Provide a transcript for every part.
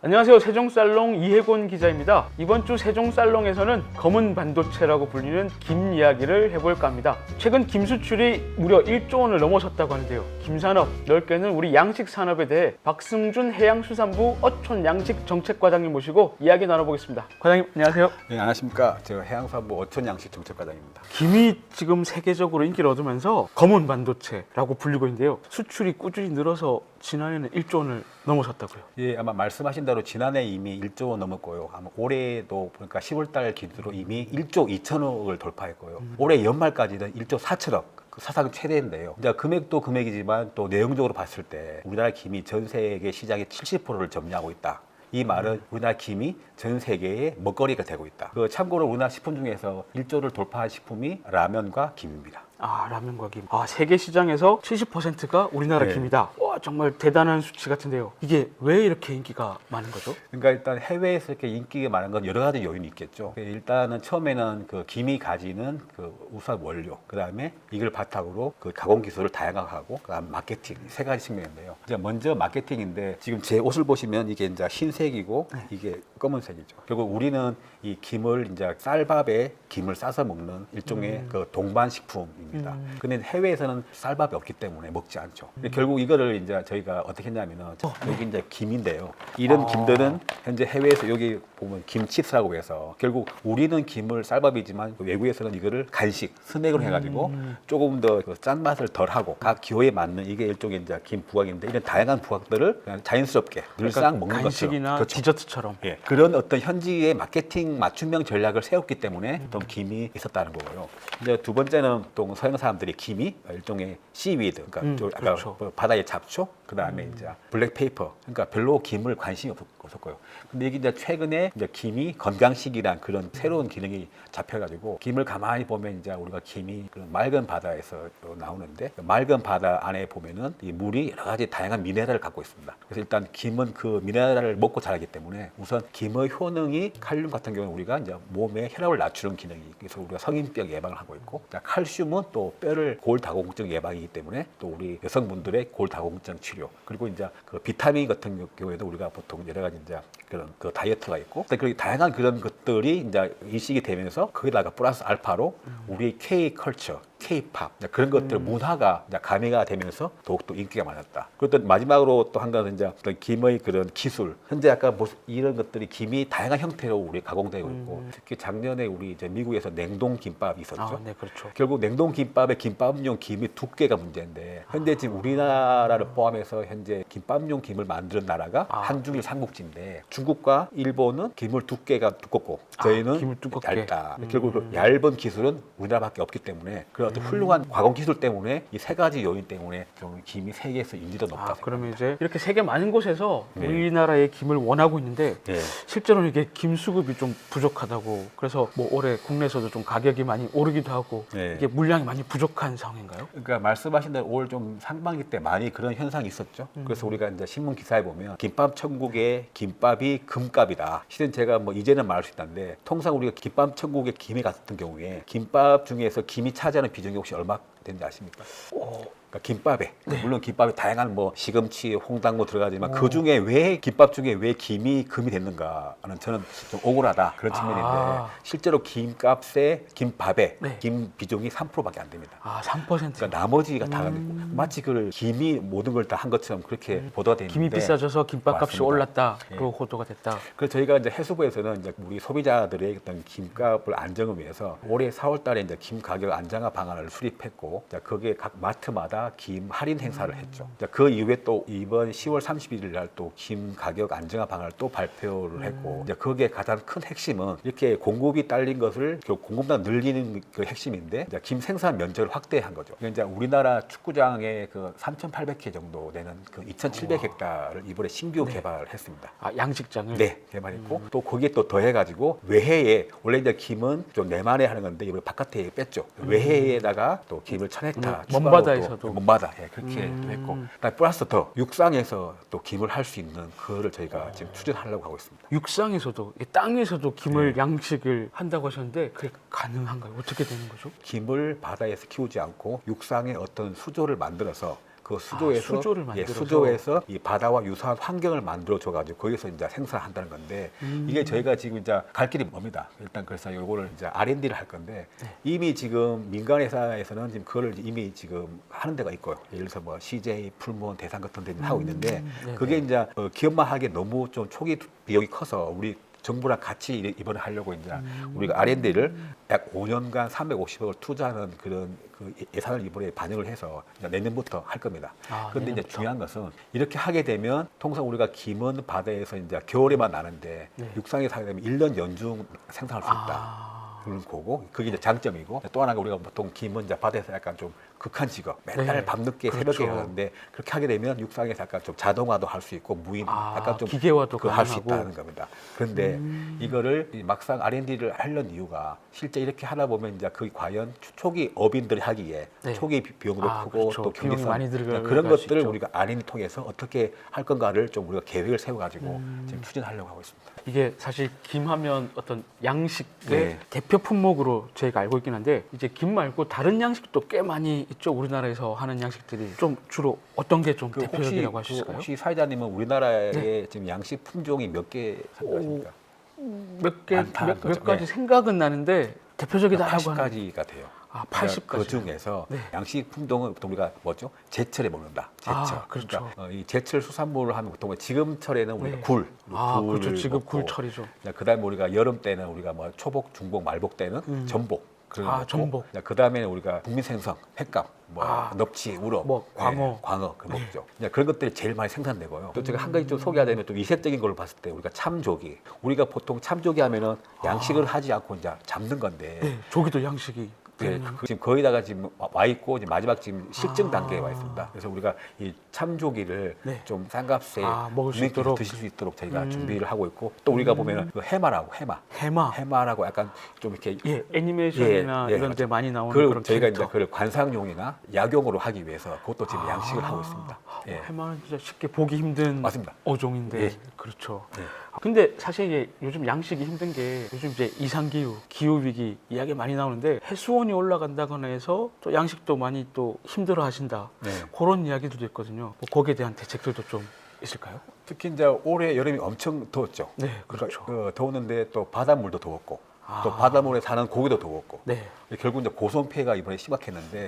안녕하세요. 세종살롱 이혜곤 기자입니다. 이번 주 세종살롱에서는 검은 반도체라고 불리는 김 이야기를 해볼까 합니다. 최근 김 수출이 무려 1조 원을 넘어섰다고 하는데요. 김산업, 넓게는 우리 양식산업에 대해 박승준 해양수산부 어촌양식정책과장님 모시고 이야기 나눠보겠습니다. 과장님 안녕하세요. 네, 안녕하십니까. 제가 해양수산부 어촌양식정책과장입니다. 김이 지금 세계적으로 인기를 얻으면서 검은 반도체라고 불리고 있는데요. 수출이 꾸준히 늘어서 지난해는 1조 원을 넘어섰다고요. 예, 아마 말씀하신 대로 지난해 이미 1조 원 넘었고요. 아마 올해도 보니까 10월 달 기준으로 이미 1조 2천억을 돌파했고요. 올해 연말까지는 1조 4천억. 사상 최대인데요. 이제 금액도 금액이지만 또 내용적으로 봤을 때 우리나라 김이 전 세계 시장의 70%를 점유하고 있다. 이 말은 우리나라 김이 전 세계의 먹거리가 되고 있다. 참고로 우리나라 식품 중에서 1조를 돌파한 식품이 라면과 김입니다. 아, 라면과 김. 아, 세계 시장에서 70%가 우리나라 네. 김이다. 와, 정말 대단한 수치 같은데요. 이게 왜 이렇게 인기가 많은 거죠? 그러니까 일단 해외에서 이렇게 인기가 많은 건 여러 가지 요인이 있겠죠. 일단은 처음에는 그 김이 가지는 그 우수한 원료, 그 다음에 이걸 바탕으로 그 가공 기술을 다양화하고, 그다음 마케팅 세 가지 측면인데요. 이제 먼저 마케팅인데 지금 제 옷을 보시면 이게 이제 흰색이고 이게 검은색이죠. 결국 우리는 이 김을 이제 쌀밥에 김을 싸서 먹는 일종의 그 동반 식품입니다. 근데 해외에서는 쌀밥이 없기 때문에 먹지 않죠. 근데 결국 이거를 이제 저희가 어떻게 했냐면은 여기 이제 김인데요. 이런 김들은 현재 해외에서 여기 보면 김칩스라고 해서 결국 우리는 김을 쌀밥이지만 외국에서는 이거를 간식, 스낵으로 해가지고 조금 더 그 짠맛을 덜하고 각 기호에 맞는 이게 일종의 이제 김 부각인데 이런 다양한 부각들을 그냥 자연스럽게 늘상 먹는 것처럼 간식이나 그렇죠. 디저트처럼. 예, 그런 어떤 현지의 마케팅 맞춤형 전략을 세웠기 때문에 좀 김이 있었다는 거고요. 이제 두 번째는 또 서양 사람들이 김이 일종의 씨위드, 그러니까 아까 그렇죠. 바다의 잡초, 그 다음에 이제 블랙페이퍼, 그러니까 별로 김을 관심이 없었고요. 근데 이게 이제 최근에 이제 김이 건강식이란 그런 새로운 기능이 잡혀가지고 김을 가만히 보면 이제 우리가 김이 그 맑은 바다에서 나오는데 맑은 바다 안에 보면은 이 물이 여러 가지 다양한 미네랄을 갖고 있습니다. 그래서 일단 김은 그 미네랄을 먹고 자라기 때문에 우선 김의 효능이 칼륨 같은 경우는 우리가 이제 몸에 혈압을 낮추는 기능이 그래서 우리가 성인병 예방을 하고 있고 칼슘은 또 뼈를 골다공증 예방이기 때문에 또 우리 여성분들의 골다공증 치료 그리고 이제 그 비타민 같은 경우에도 우리가 보통 여러 가지 이제 그런 그 다이어트가 있고 그 다양한 그런 것들이 이제 인식이 되면서 거기다가 플러스 알파로 우리 K 컬처 K-팝 그런 것들 문화가 가미가 되면서 더욱더 인기가 많았다. 그리고 또 마지막으로 또 한 가지는 이제 어떤 김의 그런 기술. 현재 아까 이런 것들이 김이 다양한 형태로 우리 가공되고 있고 특히 작년에 우리 이제 미국에서 냉동 김밥이 있었죠. 아, 네, 그렇죠. 결국 냉동 김밥의 김밥용 김이 두께가 문제인데 현재 지금 우리나라를 포함해서 현재 김밥용 김을 만드는 나라가 한중일 삼국지인데 중국과 일본은 김을 두께가 두껍고 저희는 김을 두껍게. 얇다. 결국 그 얇은 기술은 우리나라밖에 없기 때문에 그런 어떤 훌륭한 가공 기술 때문에 이 세 가지 요인 때문에 좀 김이 세계에서 인지도 높다. 그러면 이제 이렇게 세계 많은 곳에서 우리나라의 김을 원하고 있는데 네. 실제로는 이게 김 수급이 좀 부족하다고 그래서 뭐 올해 국내에서도 좀 가격이 많이 오르기도 하고 네. 이게 물량이 많이 부족한 상황인가요? 그러니까 말씀하신 대로 올 좀 상반기 때 많이 그런 현상이 있었죠. 그래서 우리가 이제 신문 기사에 보면 김밥 천국의 김밥이 금값이다. 실은 제가 뭐 이제는 말할 수 있다는데 통상 우리가 김밥 천국의 김이 같은 경우에 김밥 중에서 김이 차지하는 비중이 혹시 얼마 되는지 아십니까? 그러니까 김밥에 물론 김밥에 다양한 뭐 시금치, 홍당무 들어가지만 그 중에 왜 김밥 중에 왜 김이 금이 됐는가는 저는 좀 억울하다 그런 측면인데 실제로 김값에 김밥에 네. 김 비중이 3%밖에 안 됩니다. 3%. 그러니까 나머지가 다 마치 그 김이 모든 걸 다 한 것처럼 그렇게 보도가 되는데 김이 비싸져서 김밥값이 맞습니다. 올랐다. 예. 그리고 호도가 됐다. 그래서 저희가 이제 해수부에서는 이제 우리 소비자들의 어떤 김값을 안정을 위해서 올해 4월달에 이제 김 가격 안정화 방안을 수립했고 거기에 각 마트마다 김 할인 행사를 했죠. 그 이후에 또 이번 10월 31일 날 또 김 가격 안정화 방안을 또 발표를 했고 이제 거기에 가장 큰 핵심은 이렇게 공급이 딸린 것을 공급량 늘리는 그 핵심인데 이제 김 생산 면적을 확대한 거죠. 이제 우리나라 축구장에 그 3,800개 정도 되는 그 2,700헥타를 이번에 신규 개발했습니다. 양식장을. 네, 개발했고 또 거기에 또 더해가지고 외해에 원래 이제 김은 좀 내만에 하는 건데 이번에 바깥에 뺐죠. 외해에다가 또 김을 1,000헥타 먼 바다에서도. 먼바다 그렇게 했고 그다음에 플러스 더 육상에서 또 김을 할 수 있는 그거를 저희가 지금 추진하려고 하고 있습니다. 육상에서도 땅에서도 김을 양식을 한다고 하셨는데 그게 가능한가요? 어떻게 되는 거죠? 김을 바다에서 키우지 않고 육상의 어떤 수조를 만들어서 그 그 수조에서 수조를 만들어서. 수조에서 이 바다와 유사한 환경을 만들어 줘가지고 거기서 이제 생산한다는 건데 이게 저희가 지금 이제 갈 길이 멉니다. 일단 그래서 이거를 이제 R&D를 할 건데 이미 지금 민간 회사에서는 지금 그걸 이미 지금 하는 데가 있고요. 예를 들어서 뭐 CJ, 풀무원, 대상 같은 데 하고 있는데 그게 이제 기업만 하기에 너무 좀 초기 비용이 커서 우리 정부랑 같이 이번에 하려고 이제 우리가 R&D를 약 5년간 350억을 투자하는 그런 그 예산을 이번에 반영을 해서 이제 내년부터 할 겁니다. 그런데 이제 중요한 것은 이렇게 하게 되면 통상 우리가 김은 바다에서 이제 겨울에만 나는데 육상에 살게 되면 1년 연중 생산할 수 있다. 그런 거고 그게 이제 장점이고 또 하나가 우리가 보통 김은 이제 바다에서 약간 좀 극한 직업 맨날 밤늦게 새벽에 하는데 그렇게 하게 되면 육상에서 약간 좀 자동화도 할 수 있고 무인 약간 좀 기계화도 할 수 있다는 겁니다. 그런데 이거를 막상 R&D를 하려는 이유가 실제 이렇게 하다 보면 이제 그 과연 초기 업인들이 하기에 초기 비용도 크고 그렇죠. 또 경제성 많이 들어갈 그런 수 것들을 있죠. 우리가 R&D 통해서 어떻게 할 건가를 좀 우리가 계획을 세워가지고 지금 추진하려고 하고 있습니다. 이게 사실 김하면 어떤 양식의 대표 품목으로 저희가 알고 있긴 한데 이제 김 말고 다른 양식도 꽤 많이 있죠. 우리나라에서 하는 양식들이 좀 주로 어떤 게 좀 대표적이라고 할 수 있을까요? 혹시 사회자님은 우리나라에 지금 양식 품종이 몇 개 생각하십니까? 몇 가지 생각은 나는데 대표적이다라고 하는 80가지가 돼요. 80가지. 그 중에서 양식 품종은 보통 우리가 뭐죠? 제철에 먹는다. 제철. 그렇죠. 그러니까 이 제철 수산물을 하면 보통 지금철에는 우리가 굴, 그렇죠. 지금 먹고, 굴철이죠. 그다음에 우리가 여름 때는 우리가 뭐 초복, 중복, 말복 때는 전복. 전복. 그 다음에는 우리가 국민생선, 횟감, 뭐 넙치, 우럭, 뭐 광어, 광어 그 먹죠. 그런 것들이 제일 많이 생산되고요. 또 제가 한 가지 좀 소개하자면 좀 이색적인 걸로 봤을 때 우리가 참조기. 우리가 보통 참조기 하면은 양식을 하지 않고 이제 잡는 건데. 조기도 양식이. 지금 거의다가 지금 와 있고 지금 마지막 지금 실증 단계에 와 있습니다. 그래서 우리가 이 참조기를 좀 싼 값에 먹을 수 있도록 드실 수 있도록 저희가 준비를 하고 있고 또 우리가 보면은 그 해마라고 해마라고 약간 좀 이렇게 애니메이션이나 이런 데 많이 나오는 그런 저희가 캐릭터. 이제 그걸 관상용이나 약용으로 하기 위해서 그것도 지금 양식을 하고 있습니다. 해마는 진짜 쉽게 보기 힘든 맞습니다. 어종인데 그렇죠. 근데 사실 이게 요즘 양식이 힘든 게 요즘 이제 이상기후, 기후위기 이야기 많이 나오는데 해수온이 올라간다거나 해서 또 양식도 많이 또 힘들어 하신다. 그런 이야기들도 있거든요. 뭐 거기에 대한 대책들도 좀 있을까요? 특히 이제 올해 여름이 엄청 더웠죠. 그렇죠. 더웠는데 또 바닷물도 더웠고 또 바닷물에 사는 고기도 더웠고 결국 이제 고소한 피해가 이번에 심각했는데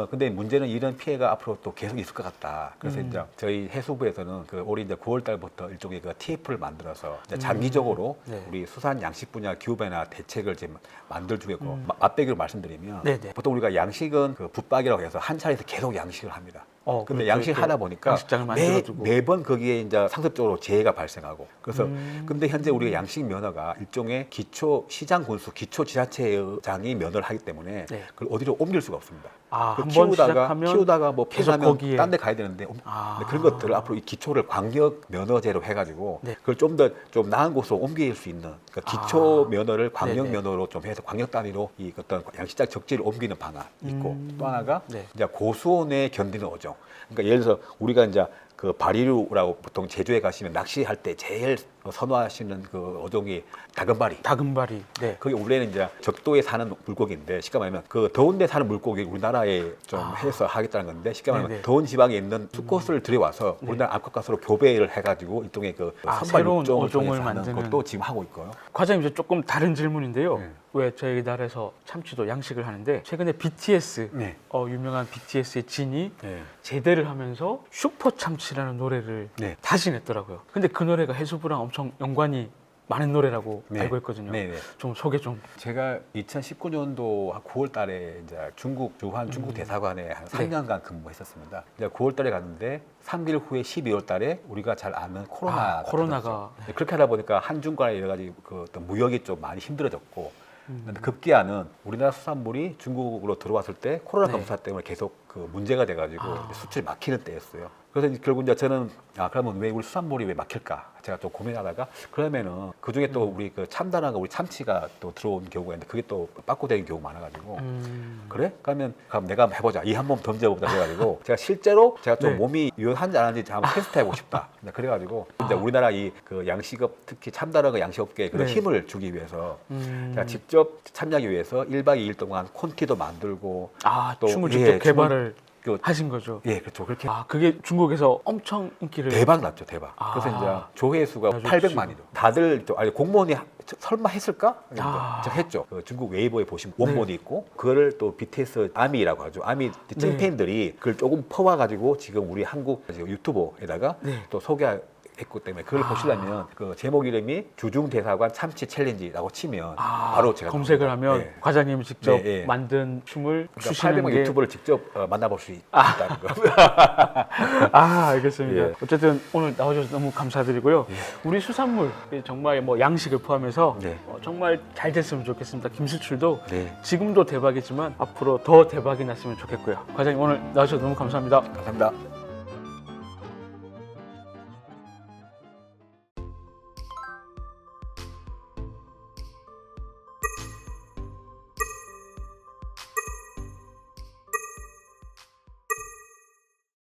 근데 문제는 이런 피해가 앞으로 또 계속 있을 것 같다. 그래서 이제 저희 해수부에서는 그 올해 이제 9월 달부터 일종의 그 TF를 만들어서 이제 장기적으로 우리 수산 양식 분야 기후 변화 대책을 지금 만들 중이고 맛배기로 말씀드리면 보통 우리가 양식은 그 붙박이라고 해서 한 차례에서 계속 양식을 합니다. 근데 양식을 하다 보니까 매번 거기에 이제 상습적으로 재해가 발생하고 그래서 근데 현재 우리가 양식 면허가 일종의 기초 시장 군수 기초 지자체장이 면허를 하기 때문에 그걸 어디로 옮길 수가 없습니다. 키우다가 뭐 폐사하면 딴 데 가야 되는데 그런 것들을 앞으로 이 기초를 광역 면허제로 해가지고 그걸 좀 더 좀 나은 곳으로 옮길 수 있는 그러니까 기초 면허를 광역 면허로 좀 해서 광역 단위로 이 어떤 양식장 적지를 옮기는 방안 있고 또 하나가 이제 고수온에 견디는 어종. 그러니까 예를 들어서 우리가 이제 그 바리류라고 보통 제주에 가시면 낚시할 때 제일 선호하시는 그 어종이 다금바리. 그게 원래는 이제 적도에 사는 물고기인데 쉽게 말하면 그 더운데 사는 물고기 우리나라에 좀 해서 하겠다는 건데 쉽게 말하면 더운 지방에 있는 수컷을 들여와서 우리나라 암컷가스로 교배를 해가지고 일종의 그 선발 육종을 만드는 것도 지금 하고 있고요. 과장님 이제 조금 다른 질문인데요. 왜 저희 나라에서 참치도 양식을 하는데 최근에 BTS 유명한 BTS의 진이 제대를 하면서 슈퍼 참치라는 노래를 다시 냈더라고요. 근데 그 노래가 해수부랑 엄청 연관이 많은 노래라고 알고 있거든요. 좀 소개 좀. 제가 2019년도 9월 달에 이제 중국 주한 중국 대사관에 한 3년간 근무했었습니다. 이제 9월 달에 갔는데 3개월 후에 12월 달에 우리가 잘 아는 코로나가 그렇게 하다 보니까 한중 간의 여러 가지 그 어떤 무역이 좀 많이 힘들어졌고 근데 급기야는 우리나라 수산물이 중국으로 들어왔을 때 코로나 검사 때문에 계속 그 문제가 돼가지고 수출이 막히는 때였어요. 그래서 이제 결국 이제 저는 그러면 왜 우리 수산물이 왜 막힐까? 제가 또 고민하다가 그러면은 그 중에 또 우리 그 참다랑과 우리 참치가 또 들어온 경우가 있는데 그게 또 빠꾸되는 경우가 많아가지고 그래? 그럼 내가 한번 해보자. 이 한 번 던져보자 해가지고 제가 실제로 제가 좀 몸이 유연한지 안 하는지 한번 테스트해보고 싶다. 그래가지고 이제 우리나라 이 그 양식업 특히 참다랑과 양식업계에 그런 힘을 주기 위해서 제가 직접 참여하기 위해서 1박 2일 동안 콘티도 만들고 또 춤을 직접 개발을 하신 거죠. 예, 그렇죠. 그렇게 아, 그게 중국에서 엄청 인기를 대박 났죠, 대박. 아. 그래서 이제 조회수가 아주 800만이죠. 다들 아니 공무원이 설마 했을까? 아. 저 했죠. 그 중국 웨이보에 보시면 원본이 있고 그거를 또 BTS 아미라고 하죠. 아미 찐팬들이 그걸 조금 퍼와가지고 지금 우리 한국 유튜버에다가 네. 또 소개했기 때문에 그걸 보시려면 그 제목 이름이 주중대사관 참치 챌린지라고 치면 바로 제가 검색을 나옵니다. 하면 예. 과장님이 직접 네, 예. 만든 춤을 그러니까 추시는 800만 게 유튜버를 직접 만나볼 수 있다는 거. 아, 알겠습니다. 예. 어쨌든 오늘 나와주셔서 너무 감사드리고요. 우리 수산물 정말 뭐 양식을 포함해서 네. 정말 잘 됐으면 좋겠습니다. 김수출도 네. 지금도 대박이지만 앞으로 더 대박이 났으면 좋겠고요. 과장님 오늘 나와주셔서 너무 감사합니다. 감사합니다.